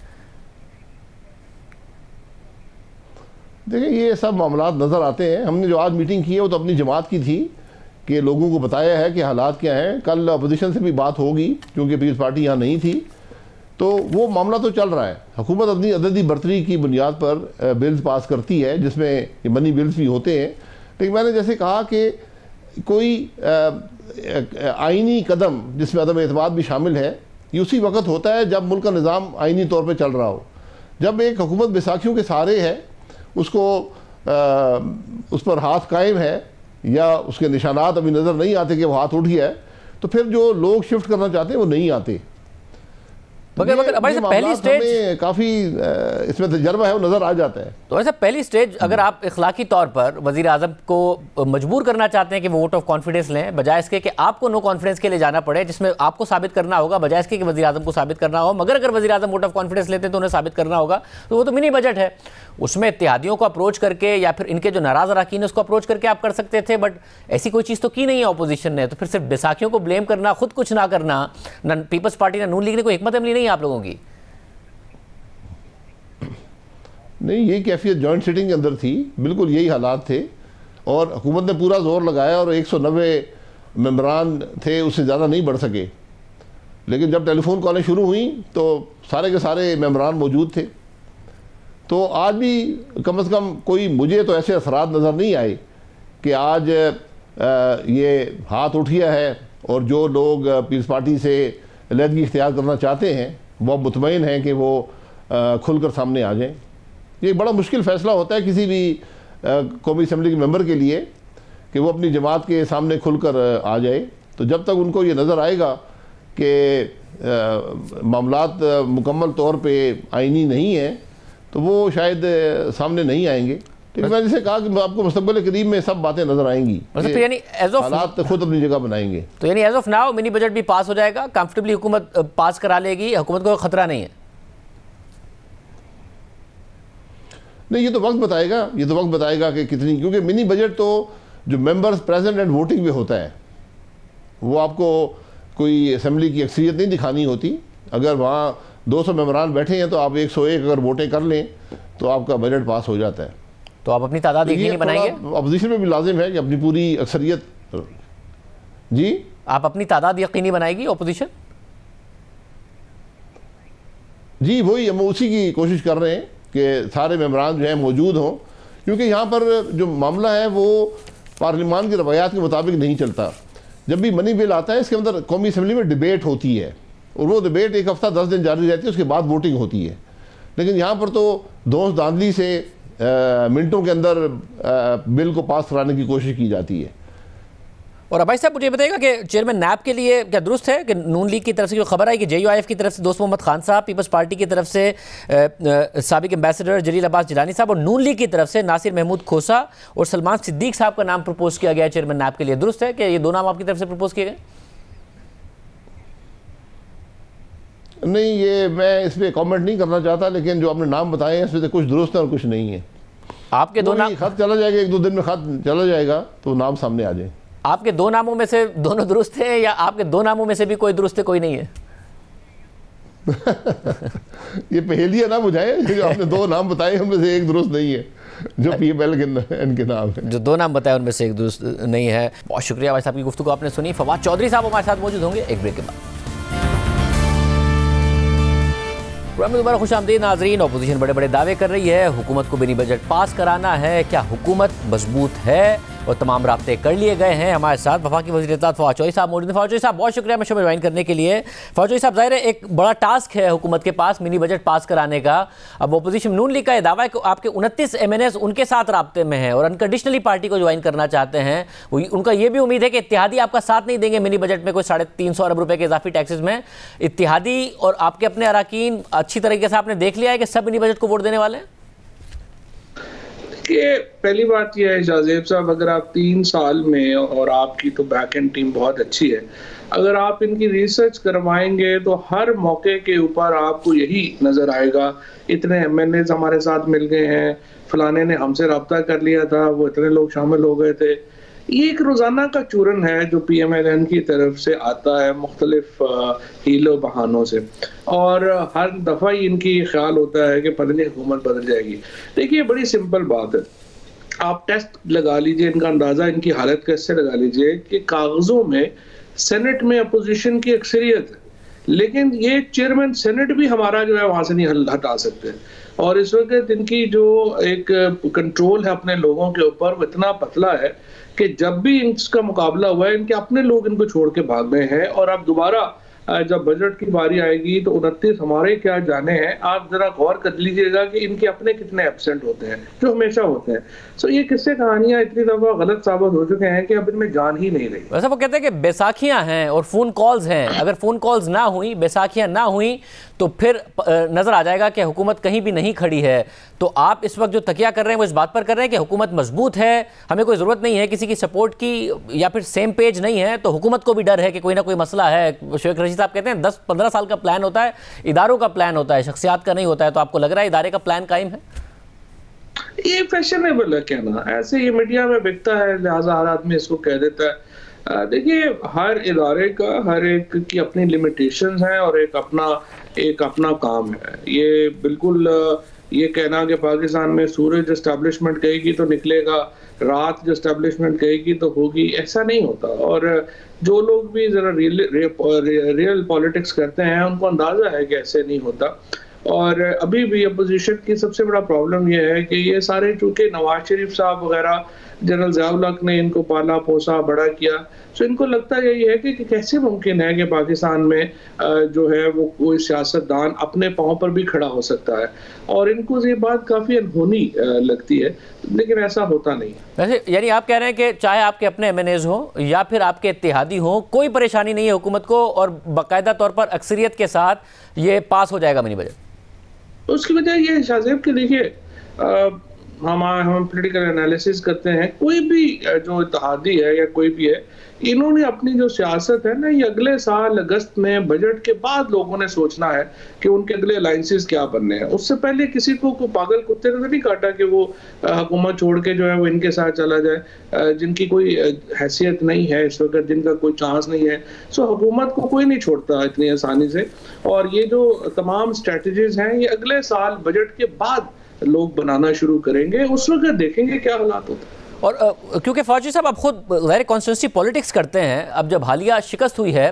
देखिए, ये सब मामलात नज़र आते हैं। हमने जो आज मीटिंग की है वो तो अपनी जमात की थी कि लोगों को बताया है कि हालात क्या हैं। कल अपोजिशन से भी बात होगी, क्योंकि पीपल्स पार्टी यहाँ नहीं थी, तो वो मामला तो चल रहा है। हुकूमत अपनी अददी बर्तरी की बुनियाद पर बिल्स पास करती है, जिसमें मनी बिल्स भी होते हैं। लेकिन मैंने जैसे कहा कि कोई आइनी कदम जिसमें अदम एतमाद भी शामिल है, ये उसी वक्त होता है जब मुल्क का निज़ाम आइनी तौर पर चल रहा हो। जब एक हुकूमत बैसाखियों के सहारे है, उसको उस पर हाथ कायम है या उसके निशानात अभी नज़र नहीं आते कि वो हाथ उठ गया है, तो फिर जो लोग शिफ्ट करना चाहते हैं वो नहीं आते। मगर पहली स्टेज काफ़ी इसमें तजर्बा है, वो नज़र आ जाता है। तो ऐसा पहली स्टेज अगर आप इखलाकी तौर पर वज़ीर आज़म को मजबूर करना चाहते हैं कि वो वोट ऑफ कॉन्फिडेंस लें, बजाय इसके कि आपको नो कॉन्फिडेंस के लिए जाना पड़े, जिसमें आपको साबित करना होगा, बजाय इसके कि वज़ीर आज़म को साबित करना हो। मगर अगर वज़ीर आज़म वोट ऑफ कॉन्फिडेंस लेते हैं तो उन्हें साबित करना होगा, तो वो तो मिनी बजट है, उसमें इत्तेहादियों को अप्रोच करके या फिर इनके जो नाराज़ अरकान है उसको अप्रोच करके आप कर सकते थे। बट ऐसी कोई चीज़ तो की नहीं है अपोजिशन ने, तो फिर सिर्फ बैसाखियों को ब्लेम करना, खुद कुछ ना करना, ना पीपल्स पार्टी ना नून लीग ने कोई हिकमत अमली नहीं है आप लोगों की? नहीं, यही कैफियत जॉइंट सिटिंग के अंदर थी, बिल्कुल यही हालात थे और हुकूमत ने पूरा जोर लगाया और 190 मेंबरान थे, उससे ज़्यादा नहीं बढ़ सके। लेकिन जब टेलीफोन कॉलें शुरू हुई तो सारे के सारे मेंबरान मौजूद थे। तो आज भी कम से कम कोई, मुझे तो ऐसे असरात नज़र नहीं आए कि आज ये हाथ उठ गया है और जो लोग पीपल्स पार्टी से अलहदगी इख्तियार करना चाहते हैं वो मुतमईन हैं कि वो खुलकर सामने आ जाएं। ये बड़ा मुश्किल फ़ैसला होता है किसी भी कौमी असम्बली के मेंबर के लिए कि वो अपनी जमात के सामने खुलकर आ जाए। तो जब तक उनको ये नज़र आएगा कि मामलात मुकम्मल तौर पे आइनी नहीं है तो वो शायद सामने नहीं आएंगे। लेकिन मैंने जैसे कहा कि आपको मुस्तक़बिल करीब में सब बातें नज़र आएंगी, तो यानी हालात खुद अपनी जगह बनाएंगे। तो यानी as of now mini budget भी पास हो जाएगा, कंफर्टेबली हुकूमत पास करा लेगी, हुकूमत को खतरा नहीं है? नहीं, ये तो वक्त बताएगा, ये तो वक्त बताएगा कि कितनी, क्योंकि मिनी बजट तो जो मेंबर्स प्रेजेंट एंड वोटिंग में होता है, वो आपको कोई असेंबली की अक्सरियत नहीं दिखानी होती। अगर वहाँ 200 मेंबरान बैठे हैं तो आप 101 अगर वोटें कर लें तो आपका बजट पास हो जाता है। तो आप अपनी तादाद यकीनी बनाएंगे? अपोजिशन में भी लाजिम है कि अपनी पूरी अक्सरियत, जी आप अपनी तादाद यकीनी बनाएगी अपोजिशन? जी, वही हम उसी की कोशिश कर रहे हैं कि सारे मेंबरान जो हैं मौजूद हों, क्योंकि यहाँ पर जो मामला है वो पार्लियामान की रवायात के मुताबिक नहीं चलता। जब भी मनी बिल आता है इसके अंदर कौमी असम्बली में डिबेट होती है और वो डिबेट 1 हफ्ता 10 दिन जारी रहती है, उसके बाद वोटिंग होती है। लेकिन यहाँ पर तो दोस्त दांधली से मिनटों के अंदर बिल को पास कराने की कोशिश की जाती है। और अबाई साहब मुझे बताइएगा कि चेयरमैन नैब के लिए क्या दुरुस्त है कि नून लीग की तरफ से जो खबर आई कि JUIF की तरफ से दोस्त मोहम्मद खान साहब, पीपल्स पार्टी की तरफ से साबिक एम्बेसडर जलील अब्बास जिलानी साहब और नून लीग की तरफ से नासिर महमूद खोसा और सलमान सिद्दीक साहब का नाम प्रपोज किया गया है चेयरमैन नैब के लिए, दुरुस्त है कि ये दो नाम आपकी तरफ से प्रपोज किए गए? नहीं, ये मैं इस पर कॉमेंट नहीं करना चाहता, लेकिन जो आपने नाम बताए हैं इसमें से कुछ दुरुस्त है और कुछ नहीं है। आपके दो नाम खत चला जाएगा, 1-2 दिन में खत चला जाएगा तो नाम सामने आ जाए। आपके 2 नामों में से दोनों दुरुस्त है, या आपके 2 नामों में से भी कोई दुरुस्त है, कोई नहीं है? ये पहेलियां ना बुझाए, जो आपने 2 नाम बताए उनमें से एक दुरुस्त नहीं है, जो PML के नाम है। जो 2 नाम बताए उनमें से एक दुरुस्त नहीं है। बहुत शुक्रिया भाई साहब की गुफ्तगू आपने सुनी। फवाद चौधरी साहब हमारे साथ मौजूद होंगे एक ब्रेक के बाद। दोबारा खुश आमदीद नाजरीन। ऑपोजिशन बड़े बड़े दावे कर रही है, हुकूमत को मिनी बजट पास कराना है। क्या हुकूमत मजबूत है और तमाम राब्ते कर लिए गए हैं? हमारे साथ वफाकी वज़ीर इत्तेलात फवाद चौधरी साहब मौजूद हैं। फवाद चौधरी साहब बहुत शुक्रिया मैं शो में ज्वाइन करने के लिए। फवाद चौधरी साहब, ज़ाहिर है एक बड़ा टास्क है हुकूमत के पास मिनी बजट पास कराने का। अब अपोजिशन नून लीग का यह दावा है कि आपके 29 MNAs उनके साथ राब्ते में हैं और अनकंडीशनली पार्टी को ज्वाइन करना चाहते हैं। उनका यह भी उम्मीद है कि इत्तेहादी आपका साथ नहीं देंगे मिनी बजट में कोई 350 अरब रुपए के इजाफी टैक्सेस में। इत्तेहादी और आपके अपने अराकीन अच्छी तरीके से आपने देख लिया है कि सब मिनी बजट को वोट देने वाले हैं? पहली बात यह है शाहजेब साहब, अगर आप 3 साल में, और आपकी तो बैक एंड टीम बहुत अच्छी है, अगर आप इनकी रिसर्च करवाएंगे तो हर मौके के ऊपर आपको यही नजर आएगा, इतने MNAs हमारे साथ मिल गए हैं, फलाने ने हमसे रब्ता कर लिया था, वो इतने लोग शामिल हो गए थे। ये एक रोजाना का चूरन है जो PMLN की तरफ से आता है मुख्तलिफ हीलो बहानों से, और हर दफा ही इनकी ख्याल होता है कि पता नहीं हुकूमत बदल जाएगी। देखिए बड़ी सिंपल बात है, आप टेस्ट लगा लीजिए, इनका अंदाजा इनकी हालत कैसे लगा लीजिए कि कागजों में सेनेट में अपोजिशन की अक्सरियत है, लेकिन ये चेयरमैन सेनेट भी हमारा जो है वहां से नहीं हटा सकते। और इस वक्त इनकी जो एक कंट्रोल है अपने लोगों के ऊपर वो इतना पतला है कि जब भी इनका मुकाबला हुआ है इनके अपने लोग इनको छोड़ के भाग गए हैं। और अब दोबारा जब बजट की बारी आएगी तो 29 हमारे क्या जाने हैं। आप जरा गौर कर लीजिएगा कि इनके अपने कितने एब्सेंट होते हैं, जो हमेशा होते हैं। सो ये किस्से कहानियां इतनी दफा गलत साबित हो चुके हैं कि अब इनमें जान ही नहीं रही। वैसे वो कहते हैं कि बैसाखियां हैं और फोन कॉल्स हैं, अगर फोन कॉल्स ना हुई, बैसाखियां ना हुई तो फिर नजर आ जाएगा कि हुकूमत कहीं भी नहीं खड़ी है। तो आप इस वक्त जो तकिया कर रहे हैं वो इस बात पर कर रहे हैं कि हुकूमत मजबूत है, हमें कोई ज़रूरत नहीं है किसी की सपोर्ट की, या फिर सेम पेज नहीं है तो हुकूमत को भी डर है कि कोई ना कोई मसला है। शेख रशीद साहब कहते हैं 10-15 साल का प्लान होता है, इदारों का प्लान होता है, शख्सियात का नहीं होता है। तो आपको लग रहा है इदारे का प्लान कायम है? ये फैशनेबल है कहना, ऐसे ये मीडिया में बिकता है, लिहाजा हर आदमी इसको कह देता है। देखिए हर इदारे का हर एक की अपनी लिमिटेशंस हैं और एक अपना काम है। ये बिल्कुल ये कहना कि पाकिस्तान में सूरज एस्टैब्लिशमेंट कहेगी तो निकलेगा, रात जो एस्टैब्लिशमेंट कहेगी तो होगी, ऐसा नहीं होता। और जो लोग भी जरा रियल पॉलिटिक्स करते हैं उनको अंदाजा है कि ऐसे नहीं होता। और अभी भी अपोजिशन की सबसे बड़ा प्रॉब्लम यह है कि ये सारे चूंकि नवाज शरीफ साहब वगैरह, जनरल ज़ियाउल हक ने इनको पाला पोसा बड़ा किया, तो इनको लगता यही है कि कैसे मुमकिन है कि पाकिस्तान में जो है वो कोई सियासतदान अपने पाँव पर भी खड़ा हो सकता है। और इनको ये बात काफ़ी अनहोनी लगती है, लेकिन ऐसा होता नहीं है। वैसे यानी आप कह रहे हैं कि चाहे आपके अपने MNAs हो या फिर आपके इत्तेहादी हो, कोई परेशानी नहीं है हुकूमत को और बाकायदा तौर पर अक्सरियत के साथ ये पास हो जाएगा मिनी बजट? उसकी वजह ये है शाहजेब कि देखिए हम पॉलिटिकल एनालिसिस करते हैं, कोई भी जो इत्तेहादी है या कोई भी है, इन्होंने अपनी जो सियासत है ना, ये अगले साल अगस्त में बजट के बाद लोगों ने सोचना है कि उनके अगले अलायंसेस क्या बनने हैं। उससे पहले किसी को पागल कुत्ते ने नहीं काटा कि वो हुकूमत छोड़ के जो है वो इनके साथ चला जाए, जिनकी कोई हैसियत नहीं है इस वक्त, जिनका कोई चांस नहीं है। सो हुकूमत को कोई नहीं छोड़ता इतनी आसानी से। और ये जो तमाम स्ट्रेटजीज हैं ये अगले साल बजट के बाद लोग बनाना शुरू करेंगे, उस वक्त देखेंगे क्या हालात होते हैं। और क्योंकि फौजी साहब आप खुद गैर कॉन्स्टिट्यूंसी पॉलिटिक्स करते हैं, अब जब हालिया शिकस्त हुई है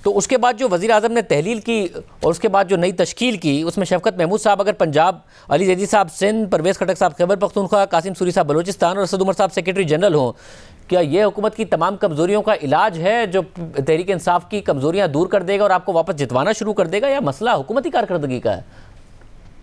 तो उसके बाद जो वज़ीर आज़म ने तहलील की और उसके बाद जो नई तश्कील की, उसमें शफकत महमूद साहब अगर पंजाब, अली जैदी साहब सिंध, परवेज़ खटक साहब खैबर पख्तूनख्वा, कासिम सूरी साहब बलूचिस्तान और असद उमर साहब सेक्रेटरी जनरल हों, क्या ये हुकूमत की तमाम कमज़ोरियों का इलाज है जो तहरीक इंसाफ की कमज़ोरियाँ दूर कर देगा और आपको वापस जितवाना शुरू कर देगा, या मसला हुकूमती कारकर्दगी का है?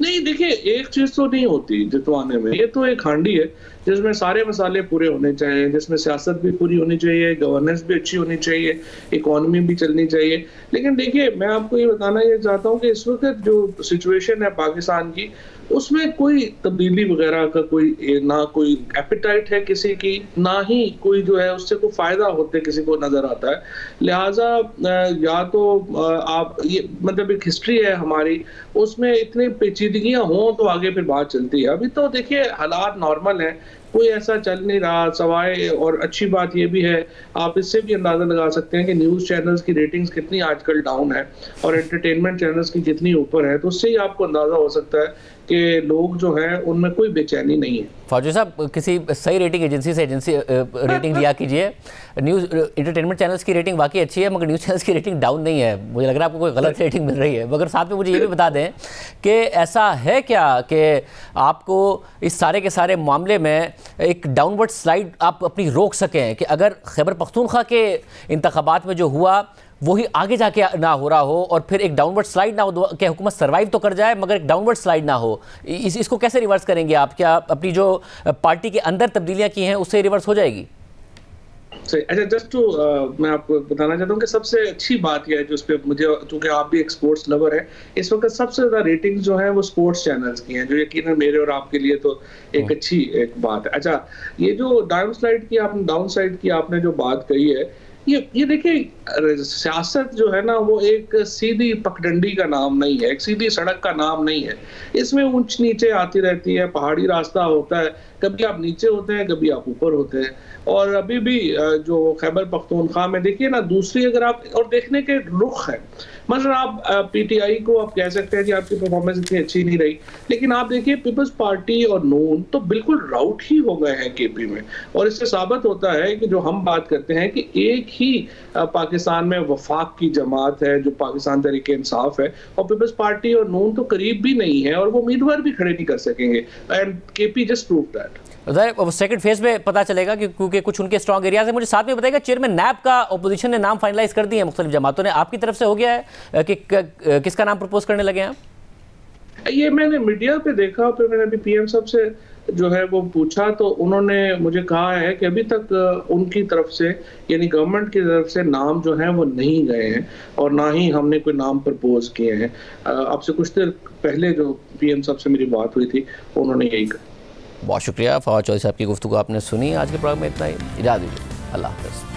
नहीं देखिए, एक चीज तो नहीं होती जितवाने में, ये तो एक हांडी है जिसमें सारे मसाले पूरे होने चाहिए, जिसमें सियासत भी पूरी होनी चाहिए, गवर्नेंस भी अच्छी होनी चाहिए, इकोनॉमी भी चलनी चाहिए। लेकिन देखिए मैं आपको ये बताना ये चाहता हूँ कि इस वक्त जो सिचुएशन है पाकिस्तान की, उसमें कोई तब्दीली वगैरह का कोई ना कोई एपिटाइट है किसी की, ना ही कोई जो है उससे कोई फायदा होते किसी को नजर आता है। लिहाजा या तो आप ये मतलब एक हिस्ट्री है हमारी, उसमें इतनी पेचीदगियां हों तो आगे फिर बात चलती है। अभी तो देखिए हालात नॉर्मल है, कोई ऐसा चल नहीं रहा सवाए। और अच्छी बात ये भी है, आप इससे भी अंदाजा लगा सकते हैं कि न्यूज़ चैनल्स की रेटिंग्स कितनी आजकल डाउन है और एंटरटेनमेंट चैनल्स की कितनी ऊपर है, तो उससे ही आपको अंदाजा हो सकता है कि लोग जो हैं उनमें कोई बेचैनी नहीं है। फौजी साहब, किसी सही रेटिंग एजेंसी से रेटिंग दिया कीजिए। न्यूज़ एंटरटेनमेंट चैनल्स की रेटिंग वाकई अच्छी है, मगर न्यूज़ चैनल्स की रेटिंग डाउन नहीं है। मुझे लग रहा है आपको कोई गलत रेटिंग मिल रही है। मगर साथ में मुझे ये भी बता दें कि ऐसा है क्या कि आपको इस सारे के सारे मामले में एक डाउनवर्ड स्लाइड आप अपनी रोक सकें कि अगर खैबर पख्तूनख्वा के इंतखाबात में जो हुआ वही आगे जाके ना हो रहा हो और फिर एक डाउनवर्ड स्लाइड ना हो कि हुकूमत सर्वाइव तो कर जाए मगर एक डाउनवर्ड स्लाइड ना हो, इसको कैसे रिवर्स करेंगे आप? क्या अपनी जो पार्टी के अंदर तब्दीलियां की हैं उससे रिवर्स हो जाएगी? अच्छा, जस्ट टू मैं आपको बताना चाहता हूँ कि सबसे अच्छी बात यह है जो उस पर मुझे, चूंकि आप भी एक स्पोर्ट्स लवर है, इस वक्त सबसे ज्यादा रेटिंग्स जो है वो स्पोर्ट्स चैनल्स की हैं, जो यकीनन मेरे और आपके लिए तो एक अच्छी एक बात है। अच्छा, ये जो डाउन साइड की आपने जो बात कही है, ये देखिए सियासत जो है ना वो एक सीधी पगडंडी का नाम नहीं है, एक सीधी सड़क का नाम नहीं है। इसमें ऊंच नीचे आती रहती है, पहाड़ी रास्ता होता है, कभी आप नीचे होते हैं कभी आप ऊपर होते हैं। और अभी भी जो खैबर पख्तूनख्वा में देखिए ना, दूसरी अगर आप और देखने के रुख है, मतलब आप पीटीआई को आप कह सकते हैं कि आपकी परफॉर्मेंस इतनी अच्छी नहीं रही, लेकिन आप देखिए पीपल्स पार्टी और नून तो बिल्कुल राउट ही हो गए हैं केपी में। और इससे साबित होता है कि जो हम बात करते हैं कि एक ही पाकिस्तान में वफाक की जमात है जो पाकिस्तान तहरीके इंसाफ है, और पीपल्स पार्टी और नून तो करीब भी नहीं है और वो उम्मीदवार भी खड़े नहीं कर सकेंगे। And KP just prove that. Second phase में पता चलेगा क्योंकि कुछ उनके स्ट्रॉन्ग एरियाज है। मुझे साथ में बताइएगा, चेयरमैन नैब का अपोजिशन ने नाम फाइनलाइज कर दिए हैं, मुख्तलिफ जमातों ने, आपकी तरफ से हो गया है कि किसका नाम प्रपोज करने लगे हैं आप? ये मैंने मीडिया पे देखा, फिर मैंने अभी पीएम साहब से जो है वो पूछा तो उन्होंने मुझे कहा है कि अभी तक उनकी तरफ से यानी गवर्नमेंट की तरफ से नाम जो है वो नहीं गए हैं और ना ही हमने कोई नाम प्रपोज किए हैं। आपसे कुछ देर पहले जो पीएम साहब से मेरी बात हुई थी उन्होंने यही कहा। बहुत शुक्रिया फवाद चौधरी साहब की गुफ्तगू आपने सुनी। आज के प्रोग्राम में इतना ही, इजाज़त दीजिए, अल्लाह हाफ़िज़।